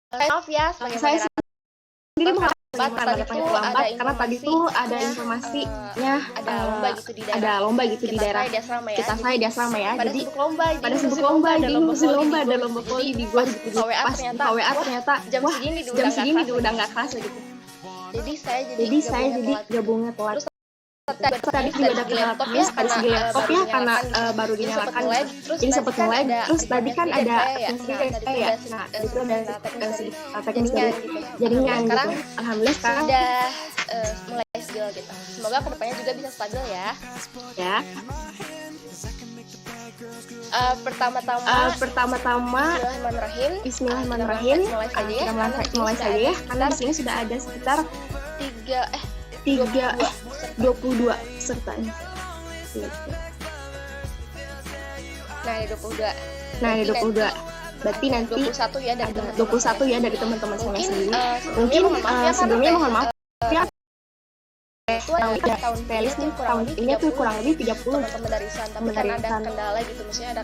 Maaf ya sebagai Saya sendiri moderator terlambat karena tadi tuh ada informasinya ada lomba gitu di daerah. ada lomba gitu di daerah Kita saya di asrama ya. jadi pada sibuk lomba, jadi ngisi lomba ada lomba voli di gor gitu. WA Pas buka WA ternyata jam wah segini udah nggak kelas gitu. Jadi saya gabungnya telat. Tadi juga ada laptopnya pada segi laptop ya karena baru dinyalakan jadi sempet nge-lag terus tadi kan ada ya nah itu ada teknis dari jaringan gitu. Alhamdulillah sekarang sudah mulai stabil gitu. Semoga kedepannya juga bisa stabil ya. Pertama-tama Bismillahirrahmanirrahim. Kita mulai saja ya karena di sini sudah ada sekitar 22 pesertanya. Nah, ada 22. Berarti nanti 21 ya dari teman-teman saya sendiri. Mungkin sebelumnya mohon maaf ya. Tahun Felis nih tahun ini tuh kurang lebih 30 teman dari San, tapi kan ada kendala gitu, maksudnya ada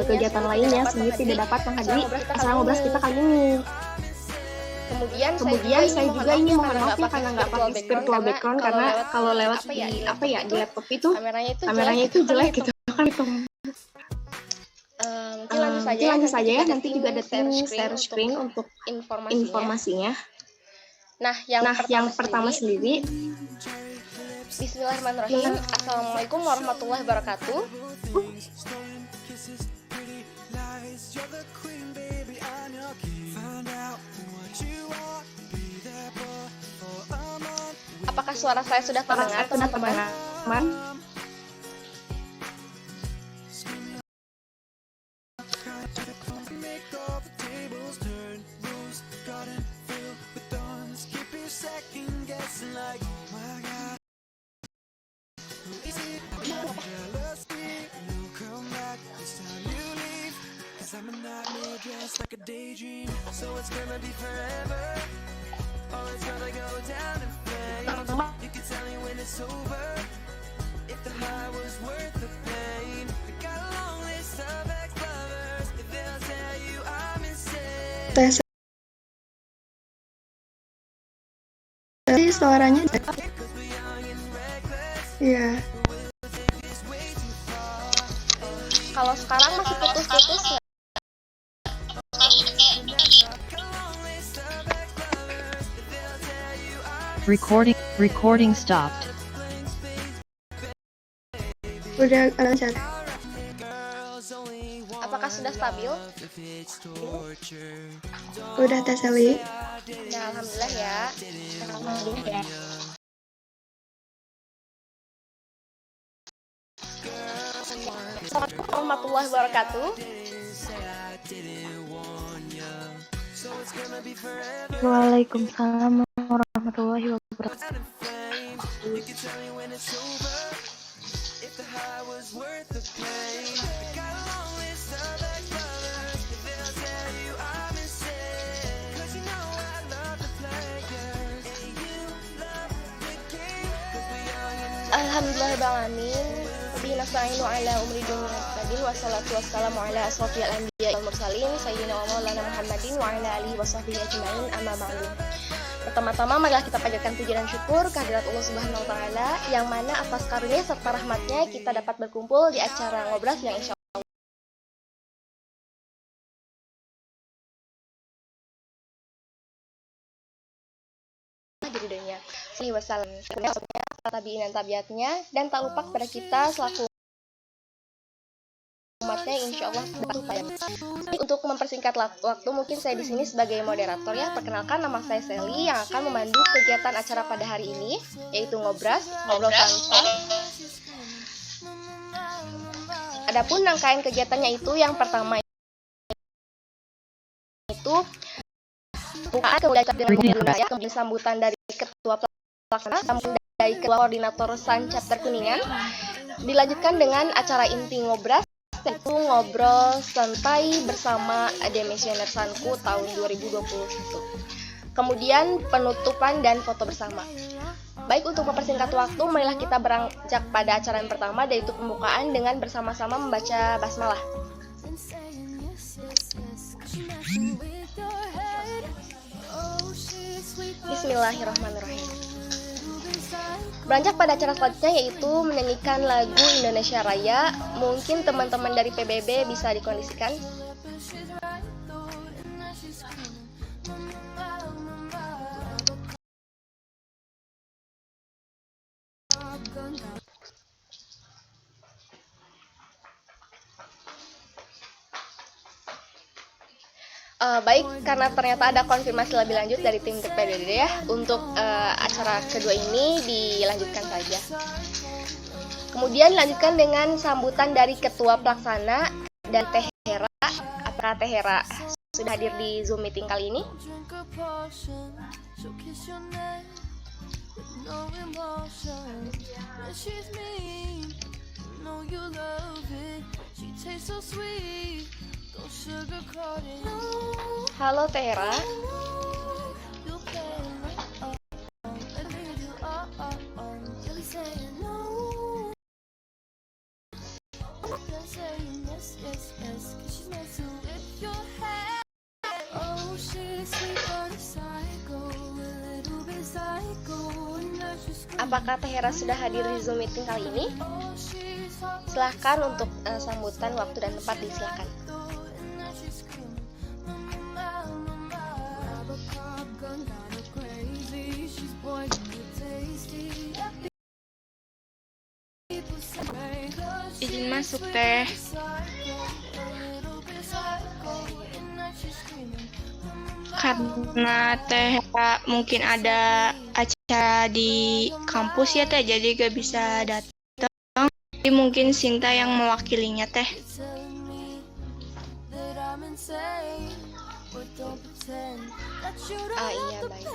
kegiatan lainnya sendiri tidak dapat menghadiri acara ngobras kita kali ini. Kemudian saya juga ini mohon maaf ya karena nggak pakai virtual background karena kalau lewat di di laptop itu kameranya itu jelek gitu kan itu. Mungkin lanjut saja ya, nanti juga ada tim share screen untuk informasinya. Nah, yang pertama sendiri Bismillahirrahmanirrahim. Assalamualaikum warahmatullahi wabarakatuh. Apakah suara saya sudah terdengar, teman-teman? Tes suaranya ya. Kalau sekarang masih putus-putus ya? Recording stopped. Udah lancar. Apakah sudah stabil? Udah tes Eli. Nah, alhamdulillah ya. Assalamualaikum warahmatullahi wabarakatuh. Waalaikumsalam warahmatullahi wabarakatuh. Alhamdulillahirrahmanirrahim. Bihi nasta'inu ala umri dunya tadil wassalatu wassalamu ala asrofil anbiya wal mursalin sayyidina wa maulana Muhammadin wa ala alihi wa sahbihi ajma'in amma ba'du. Pertama-tama marilah kita panjatkan puji dan syukur kehadirat Allah Subhanahu wa taala yang mana atas karunia serta rahmatnya kita dapat berkumpul di acara ngobras yang insya ridhonya. Wasallam tabiin dan tabiatnya dan tak lupa kepada kita selaku umatnya insya Allah supaya. Untuk mempersingkat waktu mungkin saya di sini sebagai moderator ya. Perkenalkan, nama saya Sally yang akan memandu kegiatan acara pada hari ini yaitu ngobrol santai. Adapun rangkaian kegiatannya itu yang pertama itu bukaan kemudian sambutan dari ketua pelaksana, dari ketua koordinator San Chapter Kuningan, dilanjutkan dengan acara inti ngobras yaitu ngobrol santai bersama Demisioner Sanku tahun 2021. Kemudian penutupan dan foto bersama. Baik, untuk mempersingkat waktu, marilah kita beranjak pada acara yang pertama, yaitu pembukaan dengan bersama-sama membaca basmalah. Bismillahirrahmanirrahim. Beranjak pada acara selanjutnya yaitu menyanyikan lagu Indonesia Raya. Mungkin teman-teman dari PBB bisa dikondisikan. Baik, karena ternyata ada konfirmasi lebih lanjut dari tim PBB ya, untuk acara kedua ini dilanjutkan saja. Kemudian dilanjutkan dengan sambutan dari Ketua Pelaksana dan Teh Hera. Apakah Teh Hera sudah hadir di Zoom meeting kali ini? Halo Teh Hera. Apakah Teh Hera sudah hadir di Zoom meeting kali ini? Silahkan untuk sambutan, waktu dan tempat disilahkan. Izin masuk Teh. Karena Teh mungkin ada acara di kampus ya Teh, jadi gak bisa datang. Jadi mungkin Sinta yang mewakilinya Teh. Iya baik.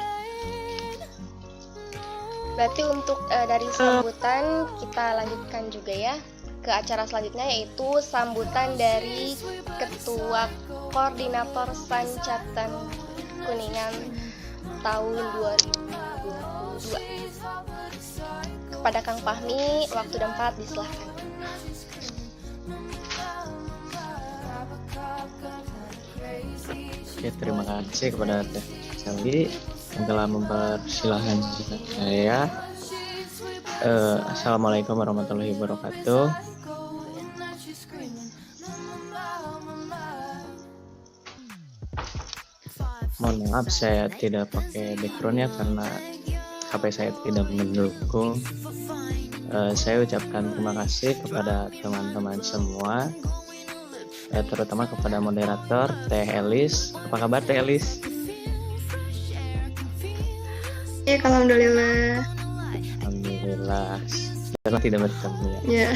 Berarti untuk dari sambutan kita lanjutkan juga ya ke acara selanjutnya, yaitu sambutan dari Ketua Koordinator Sancatan Kuningan tahun 2022. Kepada Kang Fahmi, waktu dan tempat disilahkan. Oke, terima kasih kepada Teh Sally yang telah mempersilahkan saya. Assalamualaikum warahmatullahi wabarakatuh. Mohon maaf saya tidak pakai backgroundnya karena HP saya tidak mendukung. Saya ucapkan terima kasih kepada teman-teman semua, terutama kepada moderator Teh Elis. Apa kabar Teh Elis? Ya, alhamdulillah. Alhamdulillah. Karena tidak bertemu ya. Ya.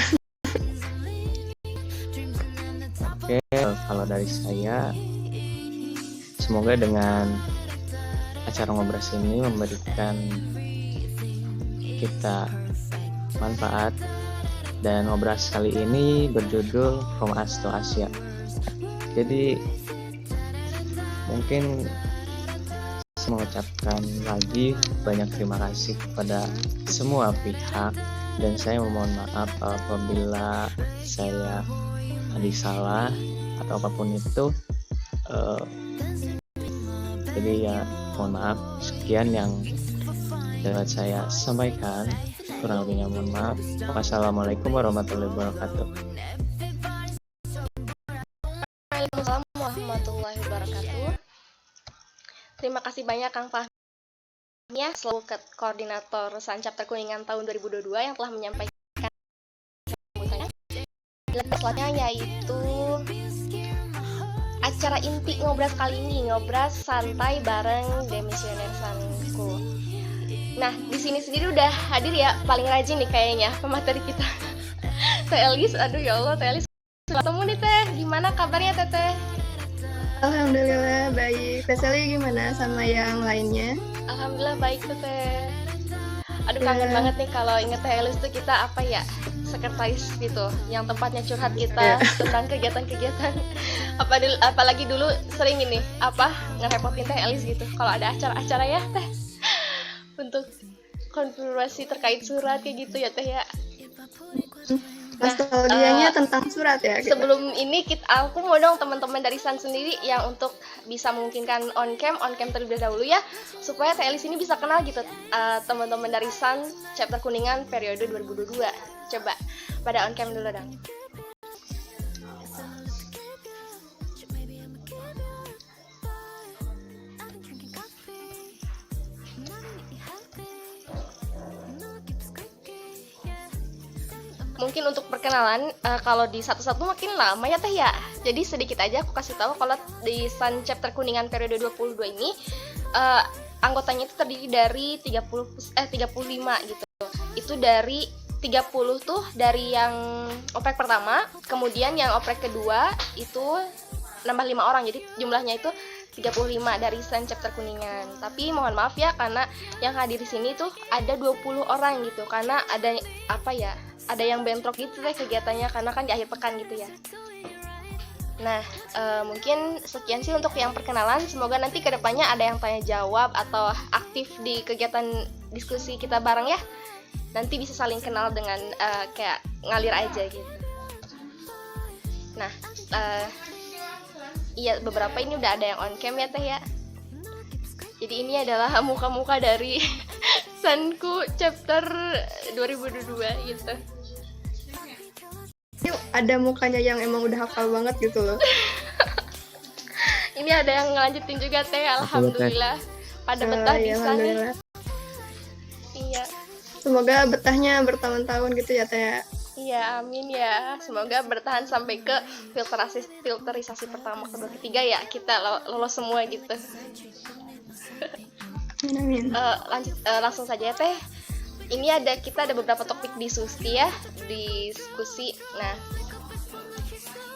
Oke, kalau dari saya, semoga dengan acara ngobras ini memberikan kita manfaat. Dan ngobras kali ini berjudul From Us to Asia. Jadi mungkin saya mengucapkan lagi banyak terima kasih kepada semua pihak, dan saya memohon maaf apabila saya ada salah atau apapun itu. Jadi ya mohon maaf. Sekian yang dapat saya sampaikan, kurang lebihnya mohon maaf. Wassalamualaikum warahmatullahi wabarakatuh. Waalaikumsalam warahmatullahi wabarakatuh. Terima kasih banyak Kang Fahmi ya, selaku Koordinator Sancapter Kuningan tahun 2022 yang telah menyampaikan sambutannya. Selanjutnya yaitu acara inti ngobras kali ini, ngobras santai bareng Demisioner Sanku. Nah, di sini sendiri udah hadir ya, paling rajin nih kayaknya pemateri kita. Teh Elis, aduh ya Allah, Teh Elis ketemu nih Teh. Gimana kabarnya Teteh? Alhamdulillah baik. Teh Sally gimana sama yang lainnya? Alhamdulillah baik Teteh. Aduh kangen banget nih kalau inget Teh Elis tuh kita apa ya, sekretaris gitu, yang tempatnya curhat kita tentang kegiatan-kegiatan. Apalagi dulu sering ini ngerepotin Teh Elis gitu kalau ada acara-acara ya Teh, untuk konfirmasi terkait surat kayak gitu ya Teh ya. Nostalgianya tentang surat ya. Gitu. Sebelum ini aku mau dong teman-teman dari San sendiri yang untuk bisa memungkinkan on cam terlebih dahulu ya, supaya Teh Elis ini bisa kenal gitu teman-teman dari San chapter Kuningan periode 2022. Coba pada on cam dulu dong. Mungkin untuk perkenalan, kalau di satu-satu makin lama ya Teh ya. Jadi sedikit aja aku kasih tahu kalau di Sun Chapter Kuningan periode 22 ini anggotanya itu terdiri dari 35 gitu. Itu dari 30 tuh dari yang oprek pertama, kemudian yang oprek kedua itu nambah 5 orang. Jadi jumlahnya itu 35 dari Sun Chapter Kuningan. Tapi mohon maaf ya karena yang hadir di sini tuh ada 20 orang gitu. Karena ada ada yang bentrok gitu deh kegiatannya karena kan di akhir pekan gitu ya. Nah, mungkin sekian sih untuk yang perkenalan. Semoga nanti kedepannya ada yang tanya jawab atau aktif di kegiatan diskusi kita bareng ya. Nanti bisa saling kenal dengan kayak ngalir aja gitu. Nah, iya beberapa ini udah ada yang on cam ya Teh ya. Jadi ini adalah muka-muka dari Sanku chapter 2022 gitu. Ini ada mukanya yang emang udah hafal banget gitu loh. Ini ada yang ngelanjutin juga Teh, alhamdulillah. Pada betah di sana. Iya. Semoga betahnya bertahun-tahun gitu ya Teh. Iya, amin ya. Semoga bertahan sampai ke filterisasi pertama, kedua, ketiga ya. Kita lolos semua gitu. Amin. Langsung saja ya Teh. Ini kita ada beberapa topik diskusi. Nah,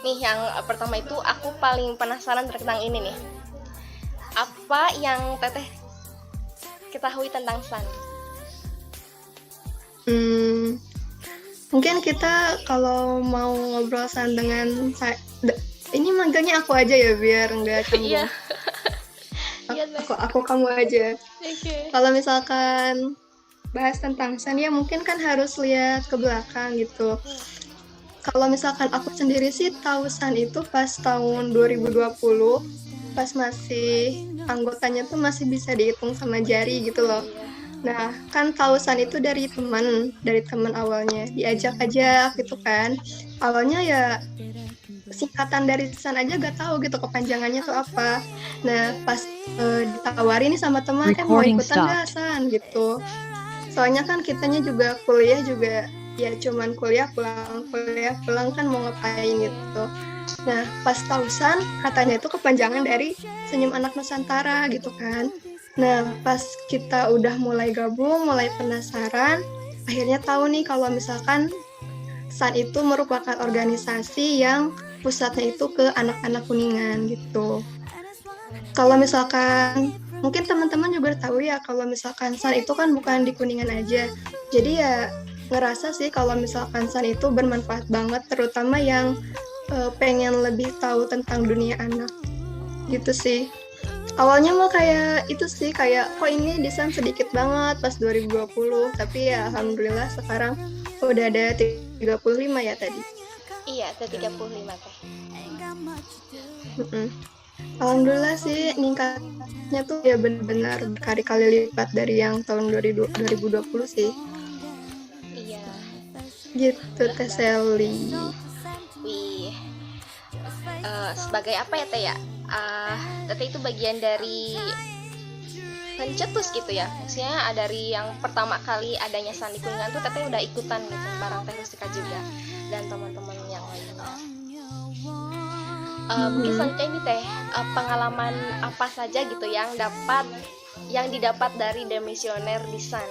nih yang pertama itu aku paling penasaran tentang ini nih. Apa yang Teteh ketahui tentang Sun? Mungkin kita kalau mau ngobrol Sun dengan ini manggilnya aku aja ya biar nggak canggung. Iya. Aku kamu aja. Okay. Kalau misalkan bahas tentang Sun ya mungkin kan harus lihat ke belakang gitu. Kalau misalkan aku sendiri sih tahu Sun itu pas tahun 2020, pas masih anggotanya tuh masih bisa dihitung sama jari gitu loh. Nah, kan tahu Sun itu dari teman awalnya, diajak-ajak gitu kan. Awalnya ya singkatan dari Sun aja gak tahu gitu kepanjangannya tuh apa. Nah, pas ditawarin nih sama teman, mau ikutan gak Sun gitu. Soalnya kan kitanya juga kuliah juga ya cuman kuliah pulang kan mau ngapain gitu. Nah, pas tahu Sun katanya itu kepanjangan dari Senyum Anak Nusantara gitu kan. Nah, pas kita udah mulai gabung, mulai penasaran, akhirnya tahu nih kalau misalkan Sun itu merupakan organisasi yang pusatnya itu ke anak-anak Kuningan gitu. Kalau misalkan mungkin teman-teman juga tahu ya kalau misalkan Sun itu kan bukan di Kuningan aja. Jadi ya ngerasa sih kalau misalkan Sun itu bermanfaat banget, terutama yang pengen lebih tahu tentang dunia anak gitu sih. Awalnya mah kayak itu sih, kayak kok ini di Sun sedikit banget pas 2020, tapi ya alhamdulillah sekarang udah ada 35 ya tadi. Iya, ada 35 Teh. Alhamdulillah sih ningkatnya tuh ya benar-benar berkali-kali lipat dari yang tahun 2020 sih. Iya. Gitu Teh Sally. Wih. Sebagai apa ya Teh ya? Teteh itu bagian dari pencetus gitu ya. Maksudnya dari yang pertama kali adanya Sun di Kuningan tuh Teteh udah ikutan gitu bareng Teh Rustika juga dan teman-teman yang lainnya. Mungkin selanjutnya ini Teh, pengalaman apa saja gitu yang didapat dari demisioner di Sun?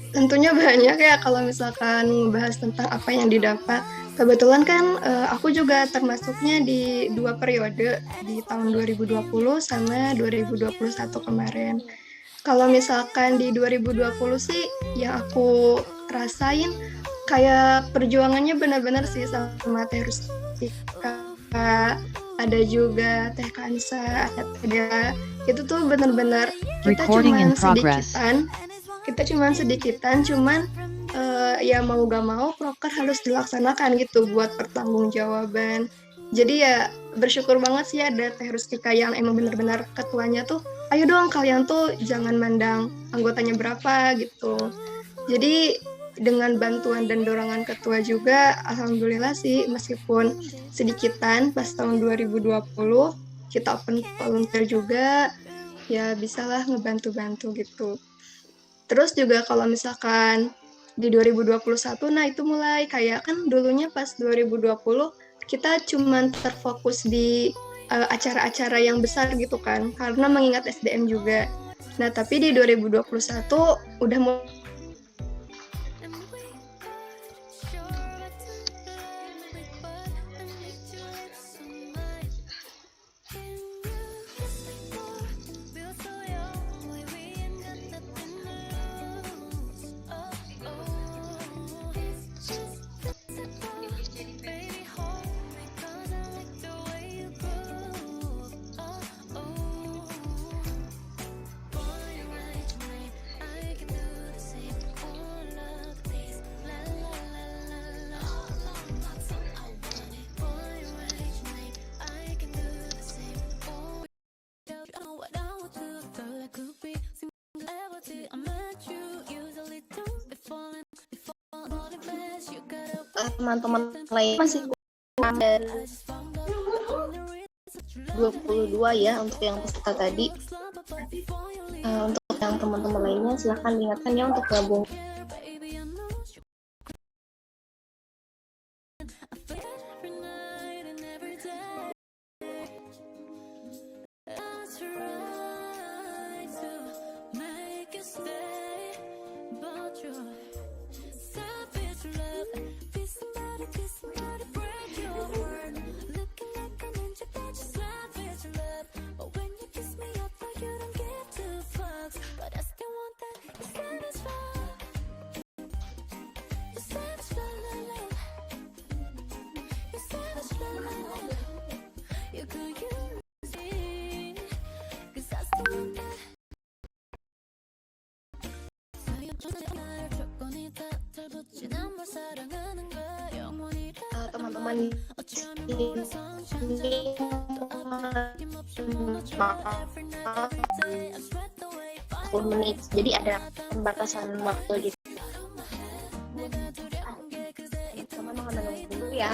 Tentunya banyak ya kalau misalkan membahas tentang apa yang didapat. Kebetulan kan aku juga termasuknya di 2 periode, di tahun 2020 sama 2021 kemarin. Kalau misalkan di 2020 sih yang aku rasain kayak perjuangannya benar-benar sih sama Teh Rustika, ada juga Teh Kansa, ada itu tuh benar-benar kita cuman sedikitan, cuman ya mau gak mau proker harus dilaksanakan gitu buat pertanggungjawaban. Jadi ya bersyukur banget sih ada Teh Rustika yang emang benar-benar ketuanya tuh, ayo dong kalian tuh jangan mandang anggotanya berapa gitu. Jadi dengan bantuan dan dorongan ketua juga, alhamdulillah sih meskipun sedikitan pas tahun 2020 kita open volunteer juga, ya bisalah ngebantu-bantu gitu. Terus juga kalau misalkan di 2021, nah itu mulai kayak kan dulunya pas 2020 kita cuman terfokus di acara-acara yang besar gitu kan, karena mengingat SDM juga. Nah, tapi di 2021 udah mulai teman-teman lain masih kurang dari 22 ya untuk yang peserta tadi. Untuk yang teman-teman lainnya silahkan diingatkan ya untuk gabung. Teman-teman ini 10 menit, jadi ada pembatasan waktu gitu. Teman mohon menunggu dulu ya.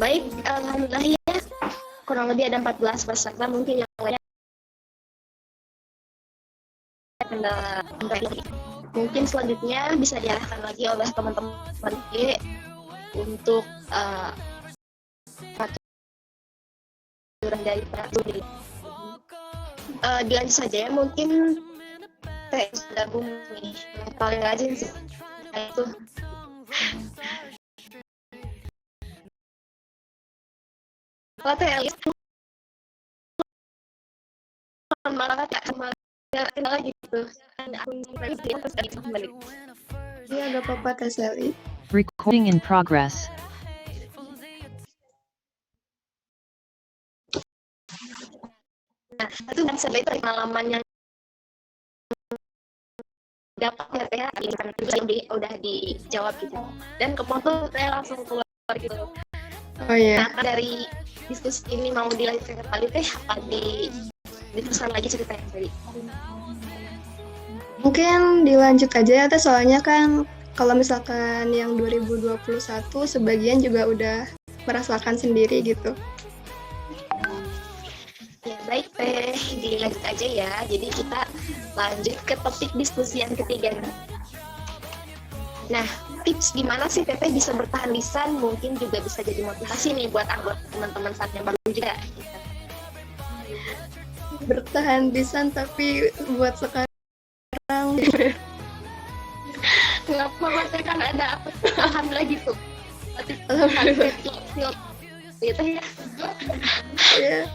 Baik, alhamdulillah ya. Kurang lebih ada 14 peserta, mungkin yang lainnya kendala. Mungkin selanjutnya bisa diarahkan lagi oleh teman-teman untuk aturan dari peraturan. Dilanjut saja ya, mungkin saya gabung nih, paling rajin sih itu. Kalau Elis malah sama lagi gitu. Iya, gak apa-apa Teh Sally. Recording in progress. Nah, itu kan sampai itu pengalaman yang dapat ya teh ini kan udah dijawab gitu dan kepotong saya langsung keluar gitu. Oh iya. Nah dari diskusi ini mau dilanjutkan kembali teh apa diteruskan lagi ceritanya tadi? Mungkin dilanjut aja ya teh, soalnya kan kalau misalkan yang 2021 sebagian juga udah merasakan sendiri gitu. Ya baik teh, dilanjut aja ya. Jadi kita lanjut ke topik diskusi yang ketiga. Nah, tips gimana sih teteh bisa bertahan di SAN mungkin juga bisa jadi motivasi nih buat anggota teman-teman SAN yang baru juga. Gitu. Bertahan di SAN tapi buat sekarang Nggak apa-apa teh, kan ada apa? Alhamdulillah gitu. Alhamdulillah. Gitu ya. Ya.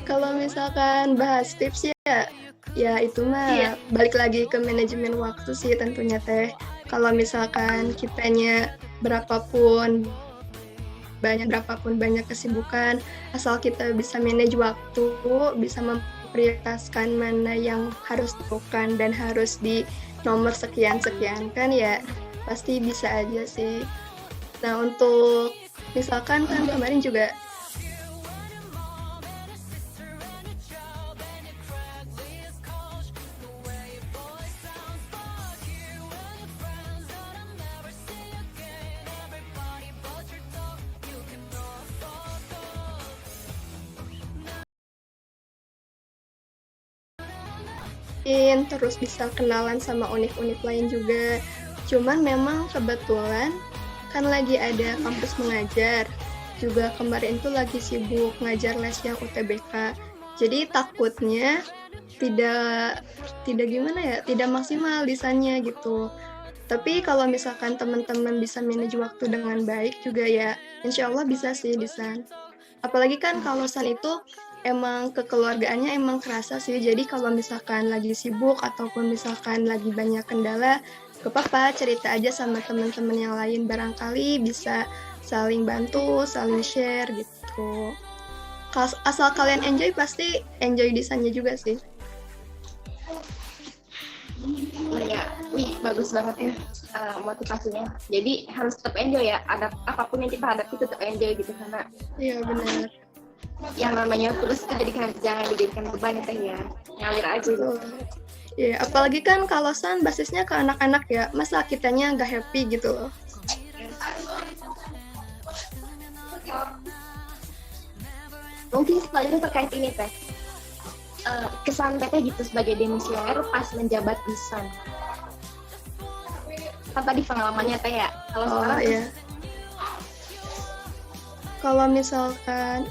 Kalau misalkan bahas tips ya itu mah balik lagi ke manajemen waktu sih tentunya teh. Kalau misalkan kitanya berapapun banyak kesibukan, asal kita bisa manage waktu, bisa memprioritaskan mana yang harus dilakukan dan harus di nomor sekian kan ya pasti bisa aja sih. Nah untuk misalkan kan kemarin juga terus bisa kenalan sama unik-unik lain juga. Cuman memang kebetulan kan lagi ada kampus mengajar. Juga kemarin tuh lagi sibuk ngajar les yang UTBK. Jadi takutnya tidak gimana ya, tidak maksimal desainnya gitu. Tapi kalau misalkan teman-teman bisa manage waktu dengan baik juga ya, insya Allah bisa sih desain. Apalagi kan kalau SAN itu emang kekeluargaannya emang kerasa sih. Jadi kalau misalkan lagi sibuk ataupun misalkan lagi banyak kendala, gak apa-apa cerita aja sama teman-teman yang lain. Barangkali bisa saling bantu, saling share gitu. Asal kalian enjoy, pasti enjoy desainnya juga sih. Ya, bagus banget ya motivasinya. Jadi harus tetap enjoy ya. Ada apapun yang kita hadapi tetap enjoy gitu karena. Iya benar. Yang namanya tulis itu jangan dijadikan beban ya, ngalir aja gitu. Ya, apalagi kan kalau SAN basisnya ke anak-anak ya, masa kitanya nggak happy gitu loh. Mungkin selanjutnya terkait ini teh, kesan teteh gitu sebagai demisioner pas menjabat di SAN. Kan tadi pengalamannya teh ya, kalau sekarang ya. Kalau misalkan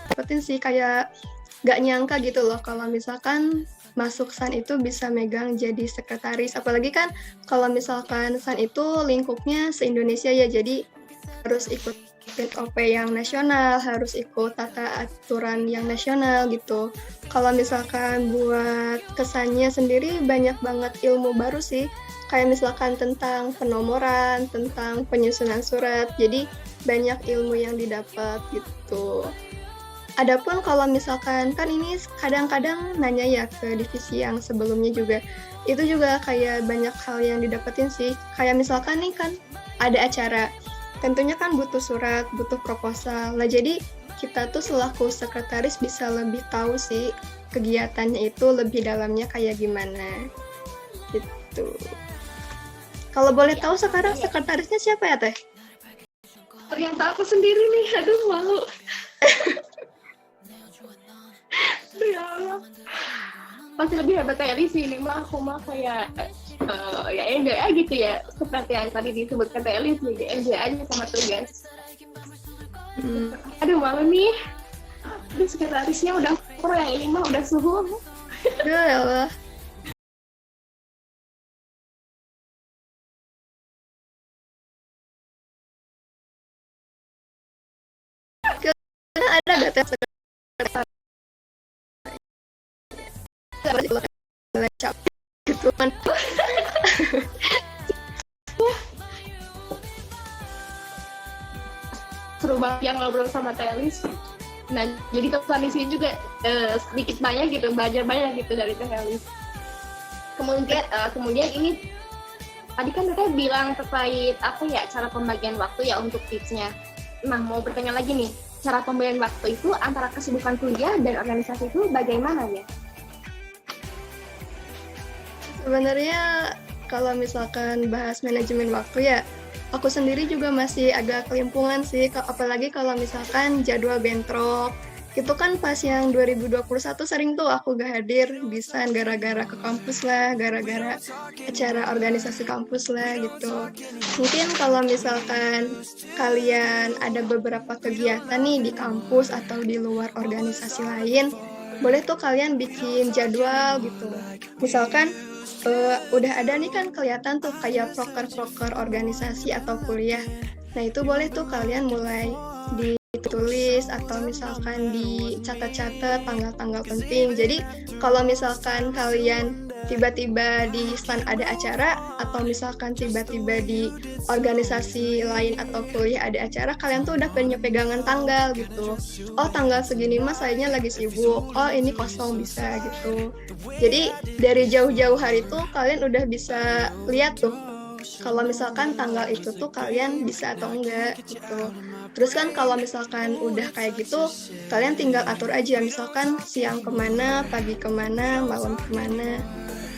dapetin sih kayak gak nyangka gitu loh kalau misalkan masuk SAN itu bisa megang jadi sekretaris. Apalagi kan kalau misalkan SAN itu lingkupnya se-Indonesia ya, jadi harus ikut OP yang nasional, harus ikut tata aturan yang nasional gitu. Kalau misalkan buat kesannya sendiri banyak banget ilmu baru sih, kayak misalkan tentang penomoran, tentang penyusunan surat, jadi banyak ilmu yang didapat gitu. Adapun kalau misalkan kan ini kadang-kadang nanya ya ke divisi yang sebelumnya juga, itu juga kayak banyak hal yang didapetin sih. Kayak misalkan nih kan ada acara, tentunya kan butuh surat, butuh proposal. Nah jadi kita tuh selaku sekretaris bisa lebih tahu sih kegiatannya itu lebih dalamnya kayak gimana gitu. Kalau boleh tahu sekarang sekretarisnya siapa ya teh? ternyata aku sendiri nih, aduh malu. Ya Allah. Pasti lebih hebat kayak di sini mah, aku mah kayak ya enjoy aja gitu ya, seperti yang tadi disebutkan Teh Elis nih, enjoy aja sama tugas. Aduh malu nih, aduh sekretarisnya udah pro, yang ini mah udah suhu. Ya Allah. Ada gak teh sekretaris? Gitu kan. Seru banget yang ngobrol sama Teh Elis. Nah, jadi teman di sini juga sedikit banyak gitu, belajar banyak gitu dari Teh Elis. Kemudian ini tadi kan Teteh bilang terkait cara pembagian waktu ya untuk tipsnya. Nah, mau bertanya lagi nih, cara pembagian waktu itu antara kesibukan kuliah dan organisasi itu bagaimana ya? Sebenarnya kalau misalkan bahas manajemen waktu ya, aku sendiri juga masih agak kelimpungan sih, apalagi kalau misalkan jadwal bentrok. Itu kan pas yang 2021 sering tuh aku gak hadir di SAN gara-gara ke kampus lah, gara-gara acara organisasi kampus lah gitu. Mungkin kalau misalkan kalian ada beberapa kegiatan nih di kampus atau di luar organisasi lain, boleh tuh kalian bikin jadwal gitu. Misalkan udah ada nih kan kelihatan tuh kayak proker-proker organisasi atau kuliah. Nah itu boleh tuh kalian mulai ditulis atau misalkan dicatat-catat tanggal-tanggal penting. Jadi kalau misalkan kalian tiba-tiba di STAN ada acara atau misalkan tiba-tiba di organisasi lain atau kuliah ada acara, kalian tuh udah punya pegangan tanggal gitu. Oh tanggal segini mas sayanya lagi sibuk, oh ini kosong bisa gitu. Jadi dari jauh-jauh hari tuh kalian udah bisa lihat tuh kalau misalkan tanggal itu tuh kalian bisa atau enggak gitu. Terus kan kalau misalkan udah kayak gitu, kalian tinggal atur aja, misalkan siang kemana, pagi kemana, malam kemana,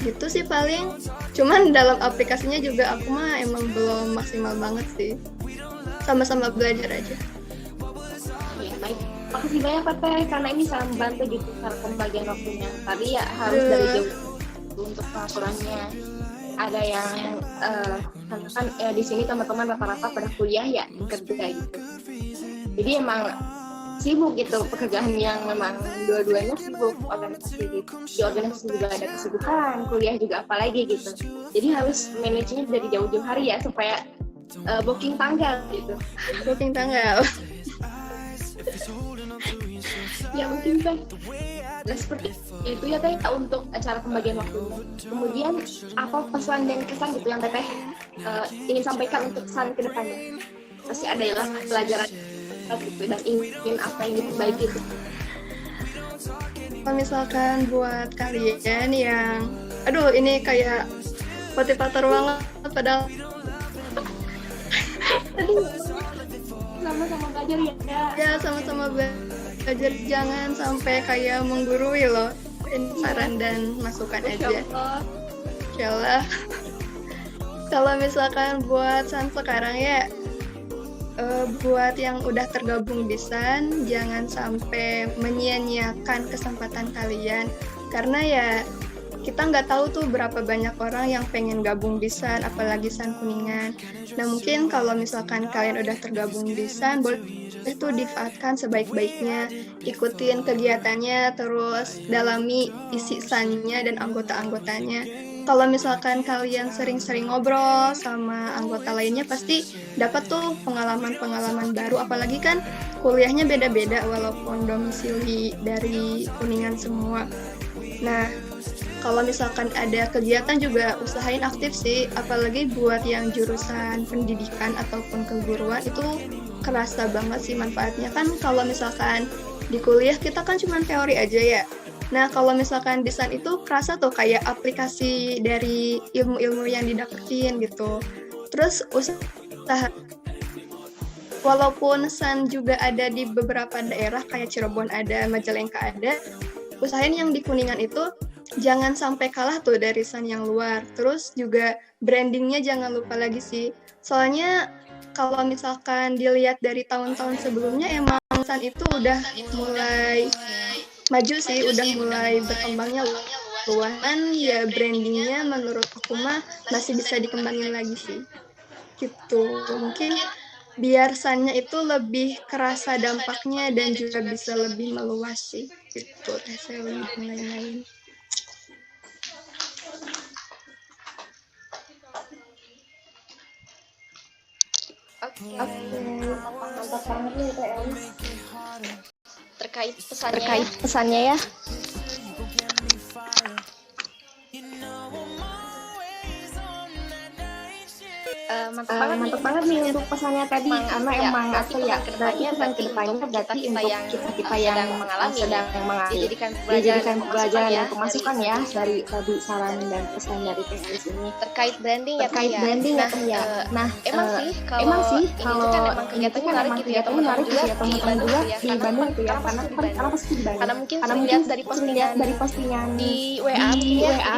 gitu sih paling. Cuman dalam aplikasinya juga aku mah emang belum maksimal banget sih. Sama-sama belajar aja. Ya, baik. Makasih banyak Pak Teh, karena ini sangat membantu gitu cara pembagian waktunya. Tadi ya harus dari jauh untuk pengaturannya. Ada yang kan di sini teman-teman rata-rata pada kuliah ya kerja gitu. Jadi emang sibuk gitu, pekerjaan yang memang dua-duanya sibuk, organisasi gitu. Di organisasi juga ada kesibukan, kuliah juga apalagi gitu. Jadi harus manajenya dari jauh-jauh hari ya supaya booking tanggal gitu. Booking tanggal. Ya mungkin Teh. Nah, seperti itu ya Teh untuk acara pembagian waktunya. Kemudian apa pesan dan kesan gitu yang Teteh ingin sampaikan untuk kesan ke depannya? Pasti ada ya pelajaran gitu dan ingin apa yang diperbaiki itu. Kalau misalkan buat kalian yang ini kayak motivator banget padahal Sama-sama belajar ya. ya sama-sama belajar, jangan sampai kayak menggurui loh. Ini saran dan masukan aja. Insyaallah. Kalau misalkan buat SAN sekarang ya, buat yang udah tergabung di SAN, jangan sampai menyia-nyiakan kesempatan kalian. Karena ya kita nggak tahu tuh berapa banyak orang yang pengen gabung di SAN, apalagi SAN Kuningan. Nah mungkin kalau misalkan kalian udah tergabung di SAN, boleh itu dimanfaatkan sebaik-baiknya, ikutin kegiatannya, terus dalami isi SAN-nya dan anggota-anggotanya. Kalau misalkan kalian sering-sering ngobrol sama anggota lainnya, pasti dapat tuh pengalaman-pengalaman baru, apalagi kan kuliahnya beda-beda walaupun domisili dari Kuningan semua. Nah, kalau misalkan ada kegiatan juga usahain aktif sih, apalagi buat yang jurusan pendidikan ataupun keguruan itu kerasa banget sih manfaatnya. Kan kalau misalkan di kuliah kita kan cuma teori aja ya. Nah kalau misalkan di SAN itu kerasa tuh kayak aplikasi dari ilmu-ilmu yang didapetin gitu. Terus usaha, walaupun SAN juga ada di beberapa daerah kayak Cirebon ada, Majalengka ada, usahain yang di Kuningan itu jangan sampai kalah tuh dari SAN yang luar. Terus juga brandingnya jangan lupa lagi sih. Soalnya kalau misalkan dilihat dari tahun-tahun sebelumnya emang SAN itu udah mulai maju sih, udah mulai berkembangnya luasan ya, brandingnya menurut aku mah masih bisa dikembangin lagi sih. Gitu. Mungkin biar SAN-nya itu lebih kerasa dampaknya dan juga bisa lebih meluas sih. Gitu, Tesewi dan lain-lain. Mantap banget nih TM. Terkait pesannya ya. mantap banget nih untuk pesannya tadi, karena emang apa ya, berarti kan kedepannya berarti untuk kita yang sedang mengalami dijadikan pelajaran dan pemasukan ya dari tadi saran dan pesan dari Teh ini terkait branding ya terkait branding ya Teh ya. Nah emang sih kalau ini tuh kan emang kegiatan menarik gitu ya teman-teman juga di Bandung tuh ya, karena pasti di Bandung, karena mungkin lihat dari postingan di WA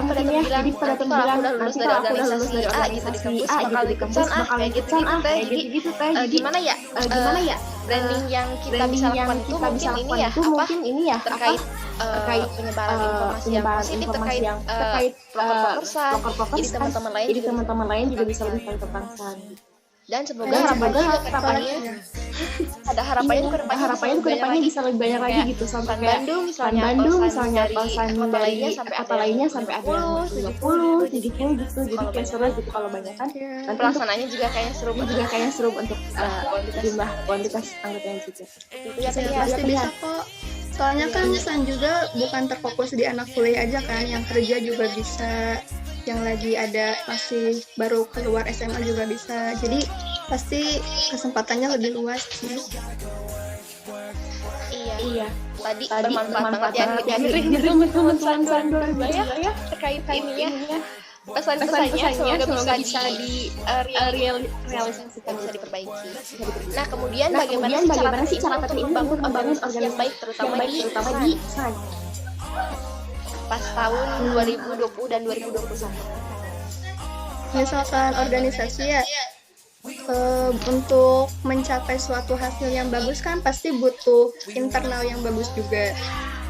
mungkin ya, jadi pada bilang nanti kalau aku udah lulus dari organisasi A gitu di kampus bakal ikutan kayak gitu Teh. Gimana ya branding yang kita bisa lakukan itu mungkin ini ya terkait penyebaran informasi yang positif terkait pelopor-peloporsan, jadi teman-teman lain juga bisa lebih tahu tentang SAN. Dan semoga harapannya ke depannya bisa lebih banyak lagi gitu, sampai Bandung misalnya atau SAN dari apa lainnya sampai ada 20 jadi kayak gitu, jadi kayak seru gitu kalau banyak kan. Dan pelaksanaannya juga kayaknya seru untuk jumlah kuantitas anggotanya juga. Itu ya pasti bisa kok. Soalnya kan SAN juga bukan terfokus di anak kuliah aja kan, yang kerja juga bisa, yang lagi ada masih baru keluar SMA juga bisa. Jadi pasti kesempatannya lebih luas sih. Iya. Tadi bermanfaat banget ya teman-teman SAN 2002 ya terkait ini ya. Pesan-pesannya semoga bisa realisasikan, bisa diperbaiki. Nah, kemudian bagaimana sih cara kita membangun organisasi yang baik terutama di SAN pas tahun 2020 dan 2021? Misalkan organisasi ya, untuk mencapai suatu hasil yang bagus kan pasti butuh internal yang bagus juga.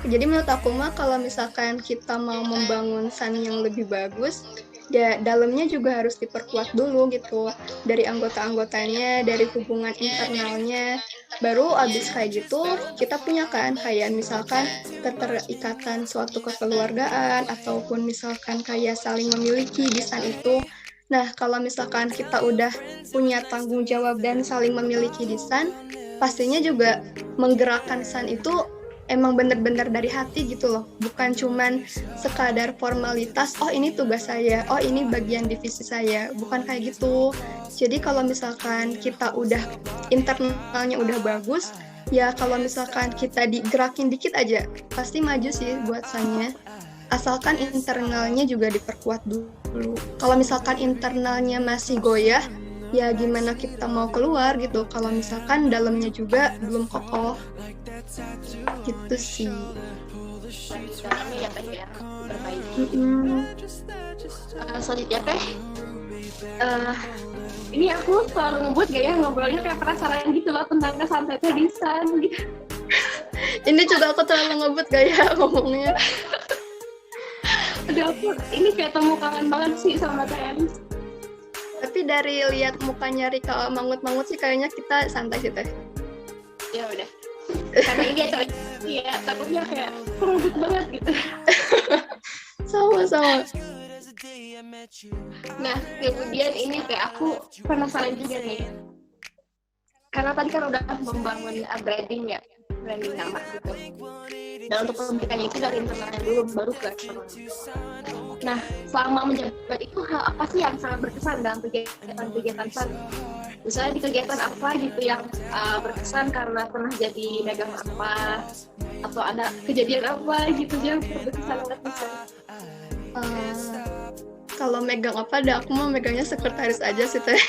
Jadi menurut aku mah kalau misalkan kita mau membangun SAN yang lebih bagus, ya dalamnya juga harus diperkuat dulu gitu, dari anggota-anggotanya, dari hubungan internalnya. Baru abis kayak gitu kita punya kan kayak misalkan keterikatan suatu kekeluargaan ataupun misalkan kayak saling memiliki di SAN itu. Nah kalau misalkan kita udah punya tanggung jawab dan saling memiliki di SAN, pastinya juga menggerakkan SAN itu emang bener-bener dari hati gitu loh, bukan cuman sekadar formalitas, oh ini tugas saya, oh ini bagian divisi saya, bukan kayak gitu. Jadi kalau misalkan kita udah internalnya udah bagus, ya kalau misalkan kita digerakin dikit aja, pasti maju sih buat SAN-nya. Asalkan internalnya juga diperkuat dulu. Kalau misalkan internalnya masih goyah, ya gimana kita mau keluar gitu kalau misalkan dalamnya juga belum kokoh. Gitu sih. Selanjutnya Teh, ini aku selalu ngebut gak ya ngobrolnya kayak penasaran gitu loh tentang kesantai di SAN gitu. Ini juga aku terlalu ngebut gak ya ngomongnya. Aduh aku ini kayak temu kangen banget sih sama Teh. Tapi dari lihat mukanya Rika mangut-mangut sih kayaknya kita santai sih Teh. Ya udah. Karena ini ya takutnya kayak ngebut banget gitu. Sama. Nah kemudian ini Teh aku penasaran juga nih. Karena tadi kan udah membangun branding nama gitu. Dan untuk pembentukannya itu dari internalnya dulu baru ke eksternal. Nah, selama menjabat itu hal apa sih yang sangat berkesan dalam kegiatan SAN? Misalnya di kegiatan apa gitu yang berkesan karena pernah jadi megang apa, atau ada kejadian apa gitu yang berkesan banget bisa? Kalau megang apa, aku mau megangnya sekretaris aja sih Teh.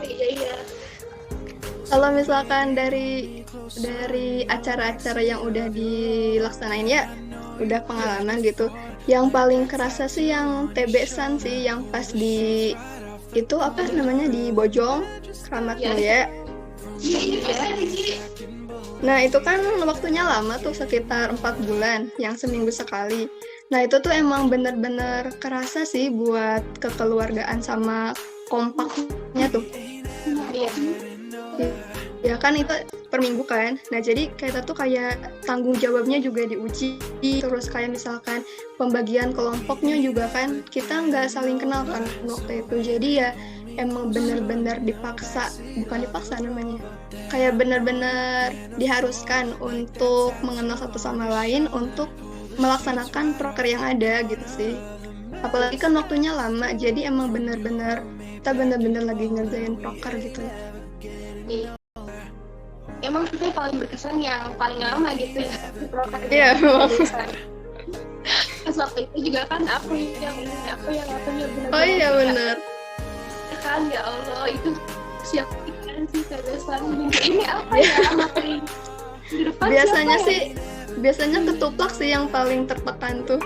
Iya. Kalau misalkan dari acara-acara yang udah dilaksanain ya, udah pengalaman gitu. Yang paling kerasa sih yang TB SAN sih, yang pas di itu apa namanya di Bojong, Kramat Mulia. Nah itu kan waktunya lama tuh, sekitar 4 bulan, yang seminggu sekali. Nah itu tuh emang bener-bener kerasa sih buat kekeluargaan sama kompaknya tuh. Ya kan itu per minggu kan. Nah jadi kita tuh kayak tanggung jawabnya juga diuji. Terus kayak misalkan pembagian kelompoknya juga kan kita nggak saling kenal kan waktu itu. Jadi ya emang bener-bener bukan dipaksa namanya, kayak bener-bener diharuskan untuk mengenal satu sama lain untuk melaksanakan proker yang ada gitu sih. apalagi kan waktunya lama, jadi emang kita benar-benar lagi ngerjain proker gitu. Emang itu paling berkesan yang paling lama gitu ya. Iya, memang. Pas waktu itu juga kan aku yang benar-benar. Oh iya benar. Kan ya Allah, itu siap ikan sih kebiasaan minggu ini apa ya materi di depan Biasanya ketuplak sih yang paling tertekan tuh.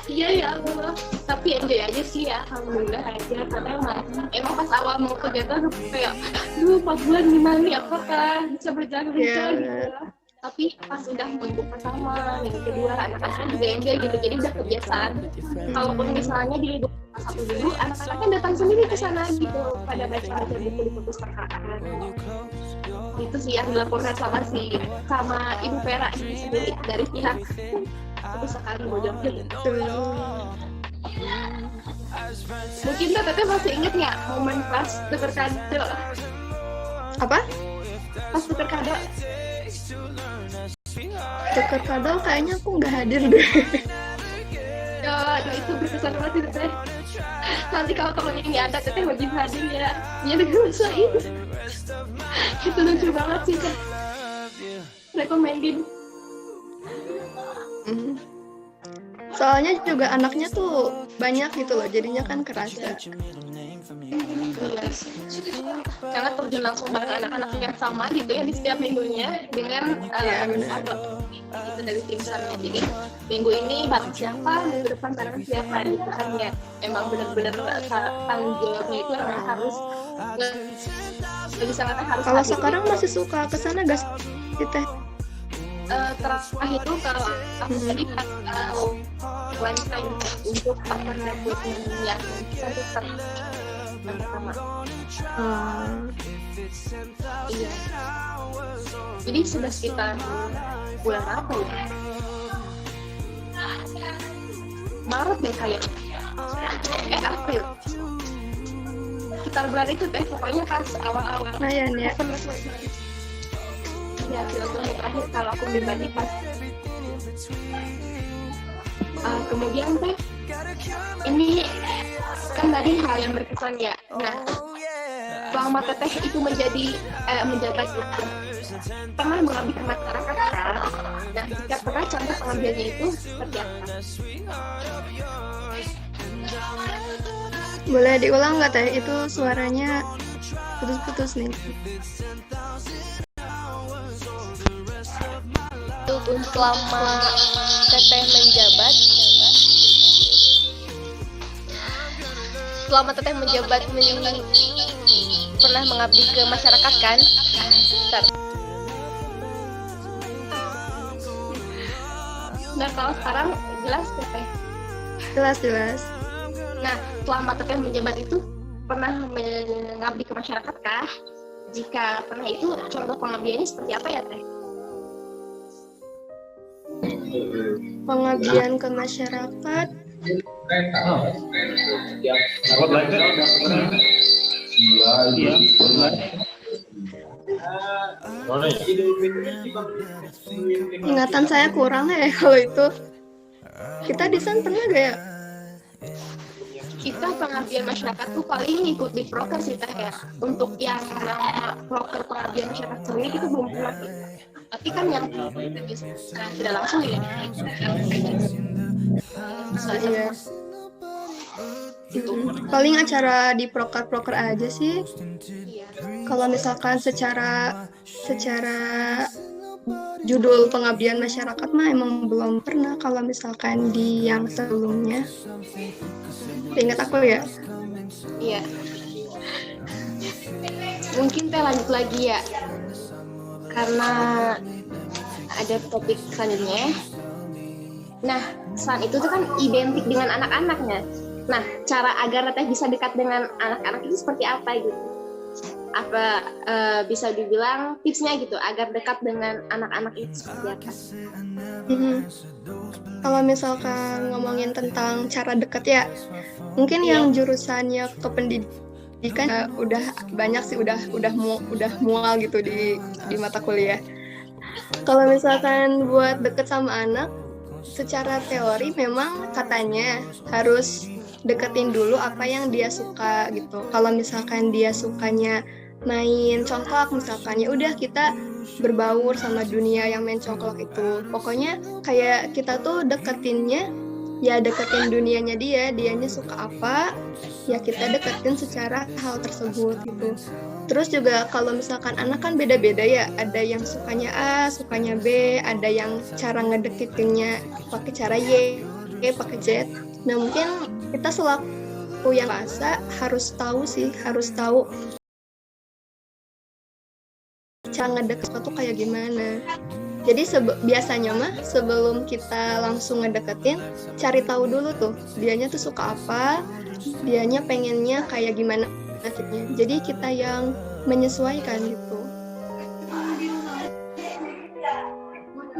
Iya ya Allah, tapi enjoy aja sih ya, alhamdulillah aja. Karena emang pas awal mau kegiatan kayak 4 bulan gimana nih, apakah bisa berjalan lancar gitu. Tapi pas udah minggu pertama, minggu kedua, anak-anaknya juga enjoy gitu, jadi udah kebiasaan. Kalaupun misalnya di kelas 1 dulu, anak-anaknya datang sendiri ke sana gitu, pada baca buku di perpustakaan. Itu sih yang dilaporkan sama Ibu Vera ini sendiri dari pihak perpustakaan Bojong gitu. Mungkin Teteh masih inget nggak momen pas tuker kado? Apa? Pas tuker kado? Tuker kado kayaknya aku nggak hadir deh. Ya, itu berkesan banget itu Teh. Nanti kalau temennya ini ada, Teteh wajib hadir ya. Biar ngerasain. Itu lucu banget sih Teh. Recommended. Soalnya juga anaknya tuh banyak gitu loh, jadinya kan kerasa. Karena terjun langsung bareng anak-anak yang sama gitu ya di setiap minggunya dengan itu dari tim sarnya. Jadi minggu ini bareng siapa, minggu depan bareng siapa gitu kan ya. Emang benar-benar tanggung jawabnya itu emang harus harus. Kalau sekarang masih suka kesana gak sih Teh? Terakhir itu kalau aku tadi pas one time untuk partner networking yang satu pertama. Iya. Jadi sudah sekitar bulan apa ya? Maret deh kayaknya. April. Sekitar bulan itu Teh, pokoknya pas awal-awal. Lumayan ya. Ya, film terakhir kalau aku pribadi pas kemudian Teh, ini kan tadi hal yang berkesan ya. Nah, selama Teteh itu menjabat itu pernah mengabdi ke masyarakat kan? Nah, jika pernah contoh pengabdiannya itu seperti apa? Boleh diulang nggak Teh? Itu suaranya putus-putus nih. Selama Teteh menjabat pernah mengabdi ke masyarakat kan? Nah, kalau sekarang jelas Teteh. Jelas. Nah, selama Teteh menjabat itu pernah mengabdi ke masyarakat kah? Jika pernah itu contoh pengabdiannya seperti apa ya Teh? Pengabdian ke masyarakat. Ingatan saya kurang ya kalau itu. Kita di sana pernah gak ya? Kita pengabdian masyarakat tuh paling ikut di proker sih Teh ya. Untuk yang proker pengabdian masyarakat sendiri kita belum pernah. Tapi kan yang tidak langsung ya. Iya. Paling acara di proker aja sih. Kalau misalkan secara judul pengabdian masyarakat mah emang belum pernah. Kalau misalkan di yang sebelumnya, ingat aku ya. Iya. Mungkin Teh lanjut lagi ya. Karena ada topik selanjutnya. Nah, selain itu tuh kan identik dengan anak-anaknya. Nah, cara agar Teteh bisa dekat dengan anak-anak itu seperti apa gitu? Apa bisa dibilang tipsnya gitu agar dekat dengan anak-anak itu seperti apa? Kalau misalkan ngomongin tentang cara dekat ya, mungkin yang jurusannya ke pendidikan udah banyak sih, udah mual gitu di mata kuliah. Kalau misalkan buat deket sama anak, secara teori memang katanya harus deketin dulu apa yang dia suka gitu. Kalau misalkan dia sukanya main congklak misalkan, ya udah kita berbaur sama dunia yang main congklak itu. Pokoknya kayak kita tuh deketinnya ya deketin dunianya dianya suka apa, ya kita deketin secara hal tersebut gitu. Terus juga kalau misalkan anak kan beda-beda ya, ada yang sukanya A, sukanya B, ada yang cara ngedeketinnya pakai cara Y, pakai Z. Nah mungkin kita selaku yang dewasa harus tahu cara ngedeket sesuatu kayak gimana. Jadi biasanya mah sebelum kita langsung ngedeketin, cari tahu dulu tuh dianya tuh suka apa, dianya pengennya kayak gimana nasibnya. Jadi kita yang menyesuaikan gitu.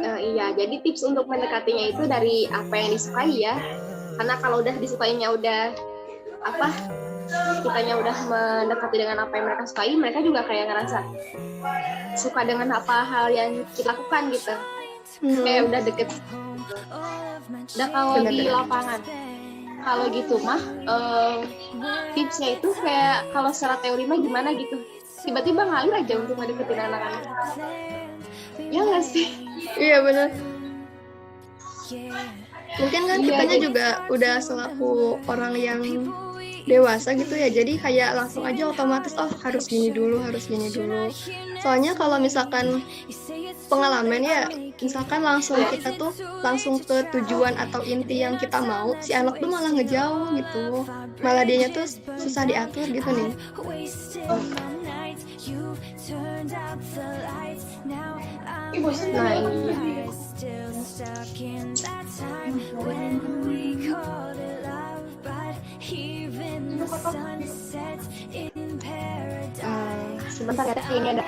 Iya, jadi tips untuk mendekatinya itu dari apa yang disukai ya. Karena kalau udah disukainya udah kitanya udah mendekati dengan apa yang mereka sukai, mereka juga kayak ngerasa suka dengan apa hal yang kita lakukan gitu. Kayak udah deket. Udah kalau di lapangan, kalau gitu mah tipsnya itu kayak kalau secara teori mah gimana gitu, tiba-tiba ngalir aja untuk ngedeketin anak-anak. Ya nggak sih? Iya benar. Mungkin kan kitanya juga udah selaku orang yang dewasa gitu ya, jadi kayak langsung aja otomatis harus gini dulu. Soalnya kalau misalkan pengalaman ya, misalkan kita tuh langsung ke tujuan atau inti yang kita mau, si anak tuh malah ngejauh gitu, malah dianya tuh susah diatur gitu nih. Nah, sebentar ya, ini ada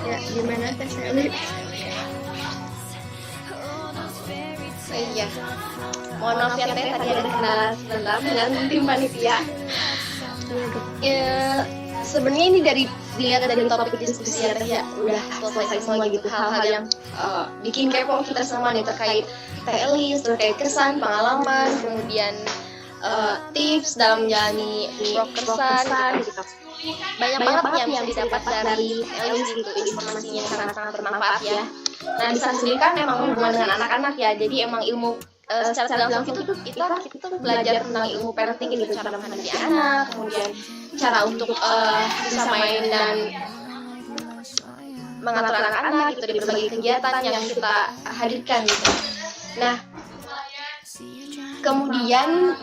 Ya gimana Teh Sally? Iya. Mohon maaf ya Teh, tadi ada kendala sebentar dengan tim panitia. Ya, sebenarnya ini dilihat dari topik diskusi ya Teh ya, udah selesai semua gitu, hal-hal yang bikin kepo kita semua nih terkait TLIS, terkait kesan, pengalaman, kemudian tips dalam menjalani prokersan gitu. Banyak banget yang bisa didapat dari TLIS gitu, informasinya sangat-sangat bermanfaat ya. Nah di sana sendiri kan memang hubungan dengan anak-anak ya, jadi emang ilmu secara langsung itu kita belajar tentang ilmu parenting gitu, cara menghadapi anak, kemudian cara untuk bisa main dan mengatur anak-anak gitu di berbagai kegiatan yang kita hadirkan gitu. Nah kemudian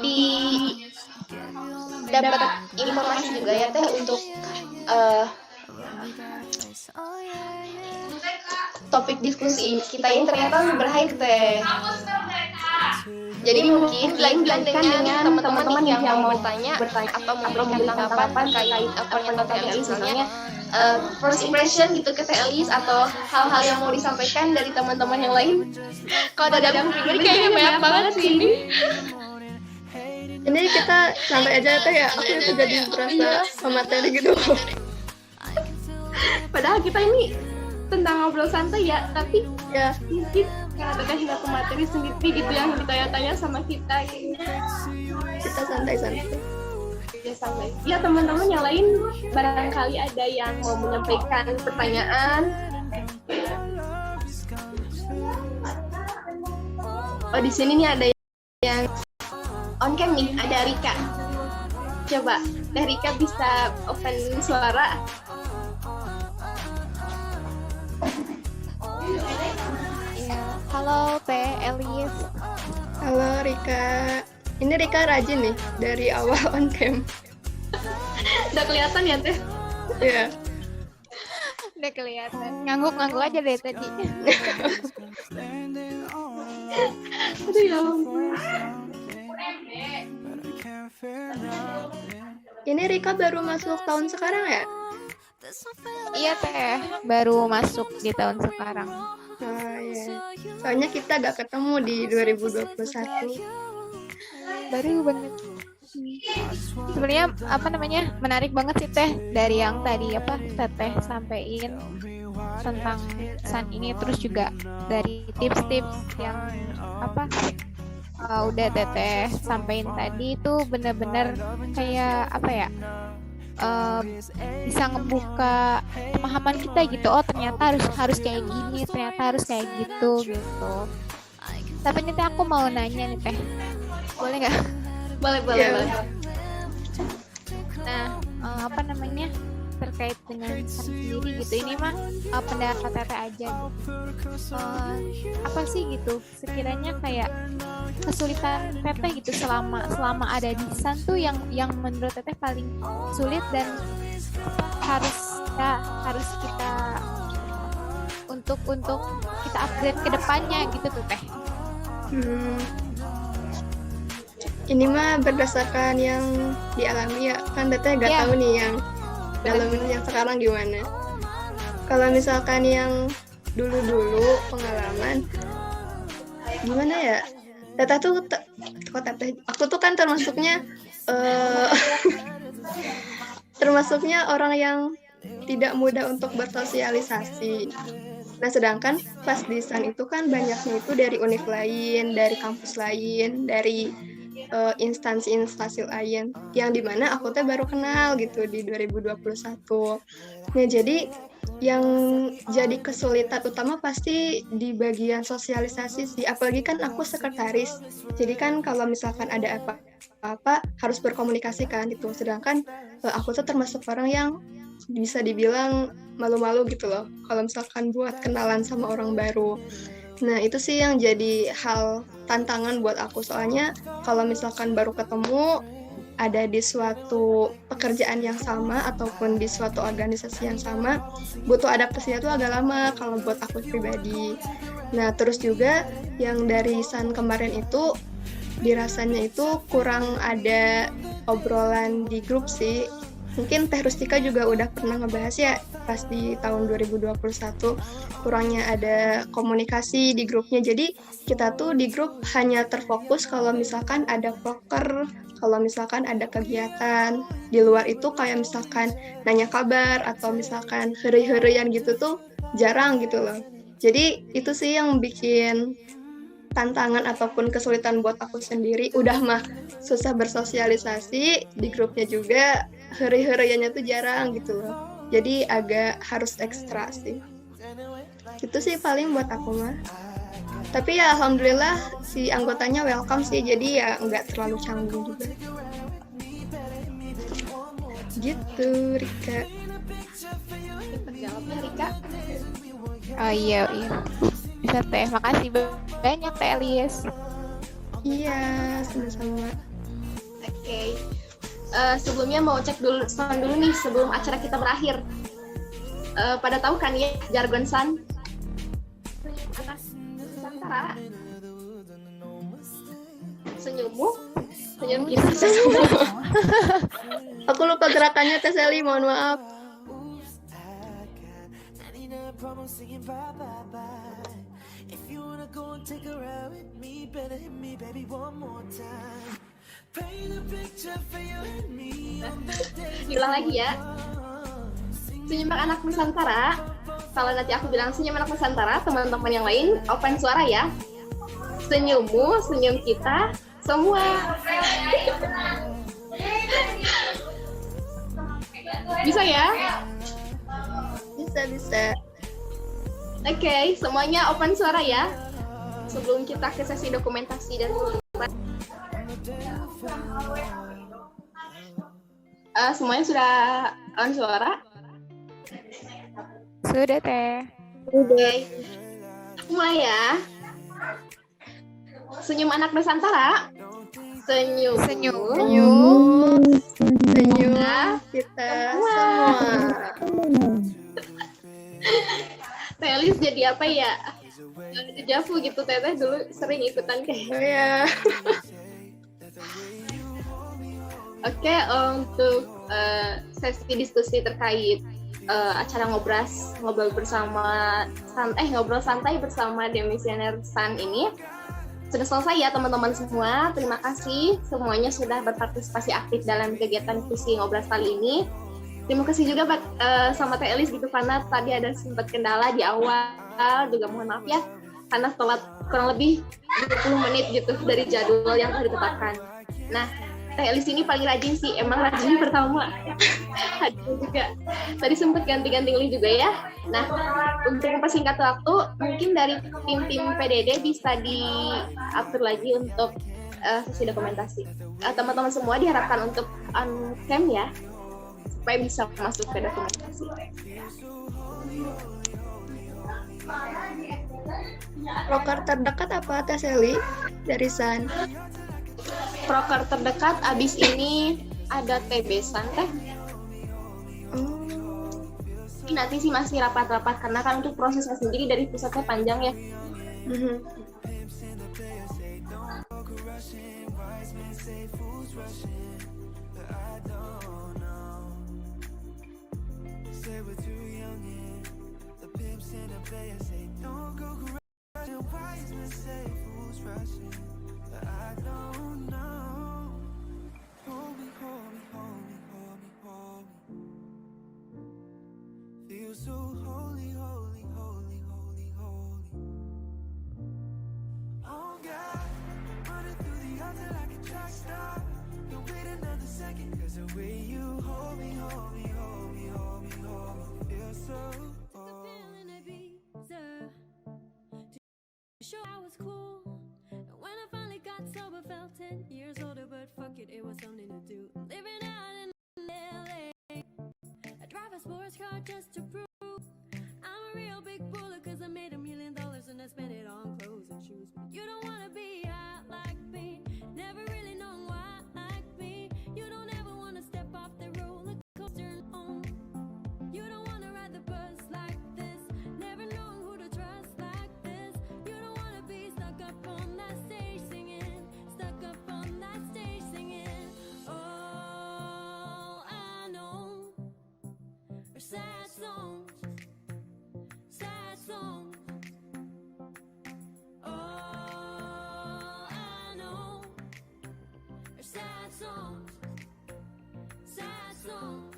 dapat informasi juga ya Teh untuk topik diskusi kita ini ternyata berakhir Teh. Jadi mungkin dilanjutkan dengan teman-teman yang mau bertanya atau memberikan tanggapan terkait pernyataan Teh Elis, misalnya first impression gitu ke Teh Elis atau hal-hal yang mau disampaikan dari teman-teman yang lain. Kalau dari aku pribadi kayaknya banyak banget sih ini. Ini kita santai aja ya Teh ya. Aku itu jadi berasa pemateri gitu. Padahal kita ini tentang ngobrol santai ya, tapi Ya, mungkin karena Teteh nggak pemateri sendiri gitu yang ditanya-tanya sama kita gitu. kita santai-santai. Ya sampai. Ya teman-teman yang lain barangkali ada yang mau menyampaikan pertanyaan. Oh di sini nih ada yang on cam nih, ada Rika. Coba Teh Rika bisa open suara. Ya, halo Teh Elis. Halo Rika. Ini Rika rajin nih dari awal on cam. Udah kelihatan ya Teh? Ya. Udah kelihatan. Ngangguk-ngangguk aja deh tadi. Aduh ya ampun. Ini Rika baru masuk tahun sekarang ya? Iya Teh, baru masuk di tahun sekarang. Oh iya. Soalnya kita gak ketemu di 2021. Baru banget. Sebenarnya apa namanya menarik banget sih Teh dari yang tadi apa Teteh sampein tentang San ini, terus juga dari tips-tips yang apa udah Teteh sampein tadi itu bener-bener kayak apa ya, bisa ngebuka pemahaman kita gitu. Oh ternyata harus kayak gini, ternyata harus kayak gitu. Tapi nih Teh aku mau nanya nih Teh, boleh nggak? Boleh. Nah, apa namanya terkait dengan San sendiri gitu, ini mah pendapat Teteh aja gitu. Apa sih gitu sekiranya kayak kesulitan Teteh gitu selama ada di San tuh yang menurut Teteh paling sulit dan harus kita untuk kita upgrade ke depannya gitu tuh Teh. Ini mah berdasarkan yang dialami ya, kan Teteh gak Ya. tahu nih yang dalam yang sekarang gimana. Kalau misalkan yang dulu pengalaman, gimana ya? Teteh tuh, aku tuh kan termasuknya termasuknya orang yang tidak mudah untuk bersosialisasi. Nah, sedangkan pas di SAN itu kan banyaknya itu dari univ lain, dari kampus lain, dari instansi-instansi lain, yang dimana aku tuh baru kenal gitu di 2021. Nah, jadi yang jadi kesulitan utama pasti di bagian sosialisasi sih, apalagi kan aku sekretaris. Jadi kan kalau misalkan ada apa-apa harus berkomunikasi kan gitu. Sedangkan aku tuh termasuk orang yang bisa dibilang malu-malu gitu loh kalau misalkan buat kenalan sama orang baru. Nah, itu sih yang jadi hal tantangan buat aku. Soalnya kalau misalkan baru ketemu, ada di suatu pekerjaan yang sama ataupun di suatu organisasi yang sama, butuh adaptasinya tuh agak lama kalau buat aku pribadi. Nah, terus juga yang dari SAN kemarin itu, dirasanya itu kurang ada obrolan di grup sih. Mungkin Teh Rustika juga udah pernah ngebahas ya pas di tahun 2021, kurangnya ada komunikasi di grupnya. Jadi kita tuh di grup hanya terfokus kalau misalkan ada proker, kalau misalkan ada kegiatan. Di luar itu kayak misalkan nanya kabar atau misalkan heri-herian gitu tuh jarang gitu loh. Jadi itu sih yang bikin tantangan ataupun kesulitan buat aku sendiri. Udah mah susah bersosialisasi, di grupnya juga heri-heriannya tuh jarang gitu loh. Jadi agak harus ekstra sih. Itu sih paling buat aku mah. Tapi ya alhamdulillah si anggotanya welcome sih, jadi ya nggak terlalu canggung juga. Gitu Rika. Terjawabnya Rika. Oh iya. Bisa Teh, makasih banyak Teh Elis. Iya, sama-sama. Oke. Sebelumnya mau cek dulu sound dulu nih sebelum acara kita berakhir. Pada tahu kan ya jargon SAN? Nusantara. senyummu, senyum kita semua. Aku lupa gerakannya Teh Sally, mohon maaf. Ulang lagi ya. Senyum anak Nusantara. Kalau nanti aku bilang senyum anak Nusantara, teman-teman yang lain open suara ya. Senyummu, senyum kita semua. Bisa ya? Bisa. Oke, semuanya open suara ya. Sebelum kita ke sesi dokumentasi dan semuanya sudah on suara? Sudah, Teh. Oke. Mulai ya. Senyum anak Nusantara. Senyum. Senyum kita semua. Telis jadi apa ya? Jafu gitu, Teteh dulu sering ikutan kayak. Oh ya. Oke, untuk sesi diskusi terkait acara ngobrol ngobrol santai bersama Demisioner Sun ini sudah selesai ya teman-teman semua. Terima kasih semuanya sudah berpartisipasi aktif dalam kegiatan diskusi ngobras kali ini. Terima kasih juga sama Teh Elis gitu karena tadi ada sempat kendala di awal, juga mohon maaf ya karena telat kurang lebih 20 menit gitu dari jadwal yang telah ditetapkan. Nah, Teh Elis ini paling rajin sih, emang rajin pertama. Hadir juga. Tadi sempat ganti-ganti link juga ya. Nah, untuk mempersingkat waktu, mungkin dari tim-tim PDD bisa diatur lagi untuk sesi dokumentasi. Teman-teman semua diharapkan untuk on cam ya, supaya bisa masuk ke dokumentasi. Proker terdekat apa Teh Sally dari San? Proker terdekat abis ini ada TB San Teh. Nanti sih masih rapat-rapat karena kan untuk prosesnya sendiri dari pusatnya panjang ya. Show I was cool. And when I finally got sober, felt 10 years older, but fuck it, it was something to do. Living out in LA, I drive a sports car just to prove I'm a real big baller, cause I made $1 million and I spent it on clothes and shoes. But you don't wanna be out like me, never really known why like me. You don't ever wanna step off the roller coaster and own. You don't wanna ride the bus like this, never knowing who to trust like this. You don't wanna be stuck up on that stage singing, stuck up on that stage singing. All I know are sad songs, sad songs. All I know are sad songs, sad songs.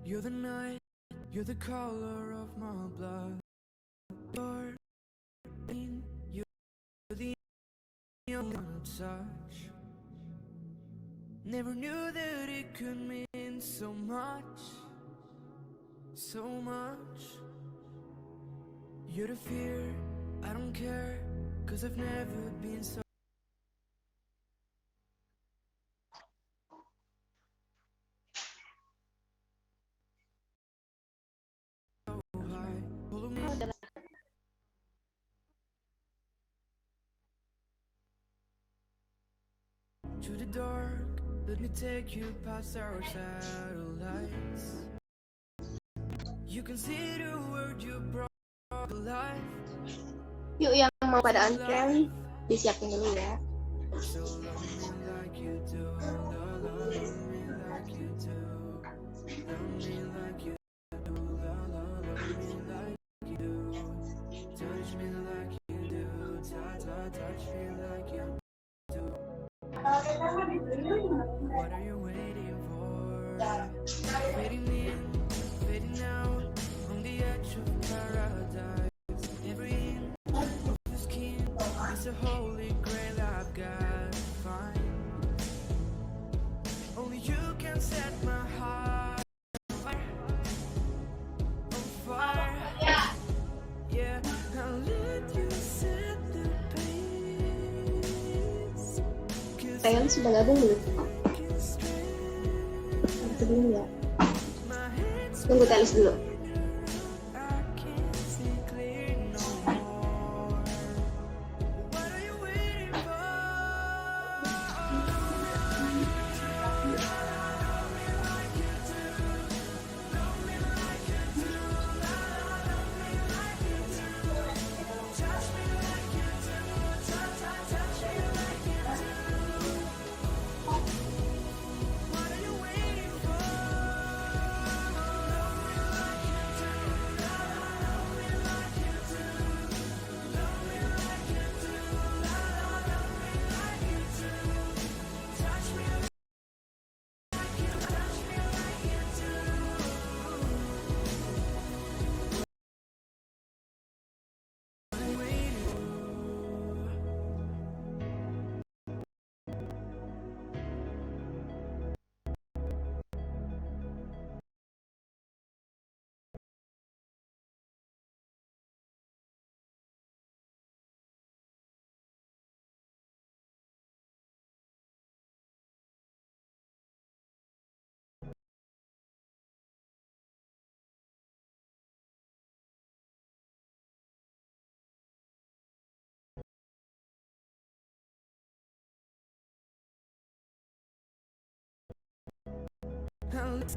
You're the night, You're the color of my blood. You're the only one to touch. Never knew that it could mean so much, so much. You're the fear, I don't care, 'cause I've never been so high. Follow me to the dark, let me take you past our satellites. You can see the world you brought alive. Yuk yang mau pada on-cam, disiapin dulu ya. So love me like you do, love me like you do, love me like you do, love me like you do, touch me like you do, touch me like you do. What are you waiting for? Fading in, fading out, on the edge of paradise. Every inch of your skin is a holy grail I've got to find. Only you can set my heart on fire. Yeah, I'll let you set the pace. 'Cause Kalian sudah gabung belum? Belum ya? my hands Tunggu Telis dulu. I can't see clear no more. What are you waiting for? What are you waiting for? Let's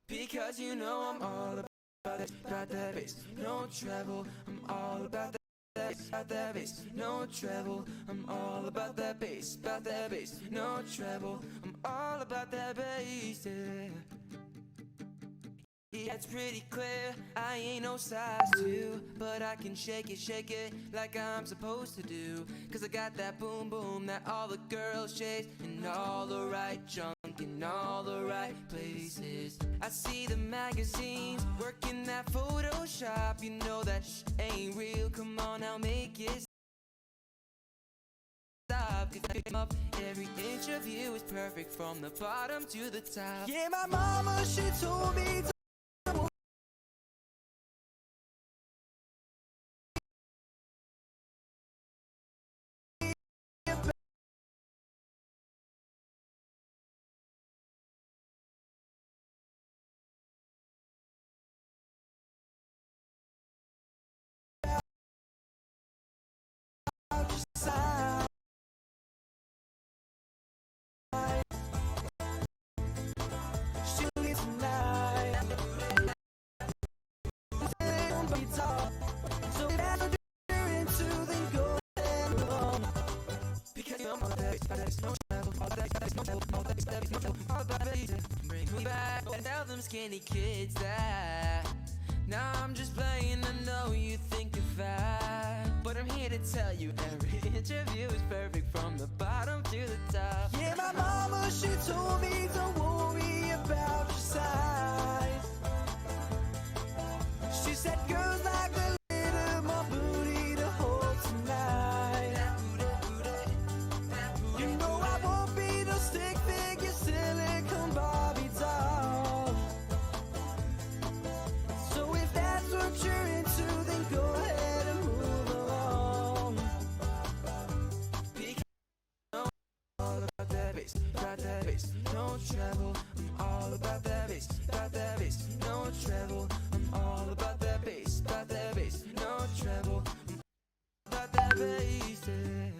Because you know I'm all about that bass, no treble. I'm all about that bass, no treble. I'm all about that bass, no treble. I'm all about that bass, yeah. Yeah, it's pretty clear, I ain't no size 2, but I can shake it like I'm supposed to do. 'Cause I got that boom boom that all the girls chase, and all the right junk in all the right places. I see the magazines working that Photoshop, you know that ain't real. Come on now, make it stop. 'Cause up, every inch of you is perfect from the bottom to the top. Yeah, my mama, she told me to Bring me back and tell them skinny kids that now I'm just playing. I know you think you're fat, but I'm here to tell you every interview is perfect from the bottom to the top. Yeah, my mama, she told me don't worry about your size. She said girls like a little more booty to hold tonight. You know I won't be no stick figure silicone Barbie doll. So if that's what you're into, then go ahead and move along. Because I'm all about that bass, got that bass, no treble. I'm all about that bass, got that bass, no treble. I'm all about that bass, got that bass, no treble. I'm about that bass, yeah.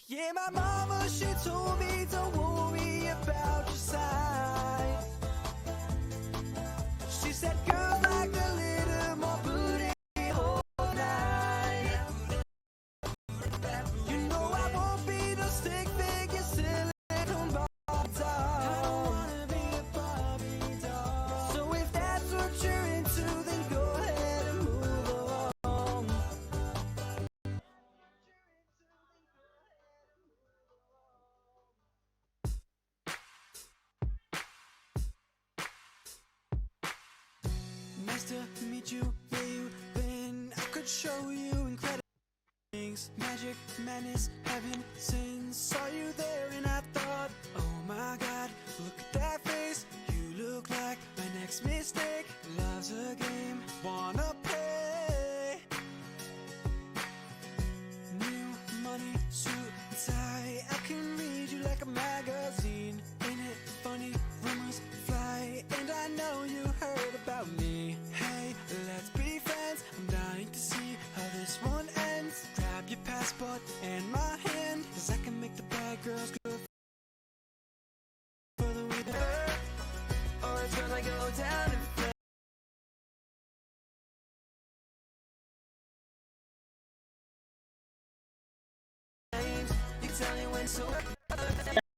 Yeah, my mama, she told me don't worry about your size. She said girls like a little more booty all night. You know I won't be no stick figure silicone Barbie doll. I don't wanna be a Barbie doll. So if that's what you're into, then go ahead and move along. Nice to meet you, where you been? I could show you incredible things. Magic, madness, heaven, sin. Saw you there and I thought, oh my God, look at that face. You look like my next mistake. Love's a game, wanna play. New money, suit and tie. I can read you like a magazine. Ain't it funny? Rumors fly, and I know you heard about me. Hey, let's be friends. I'm dying to see how this one ends. Grab your passport and my hand, 'cause I can make the bad girls go for the weekend. Or it's gonna go down in flames. You tell me when so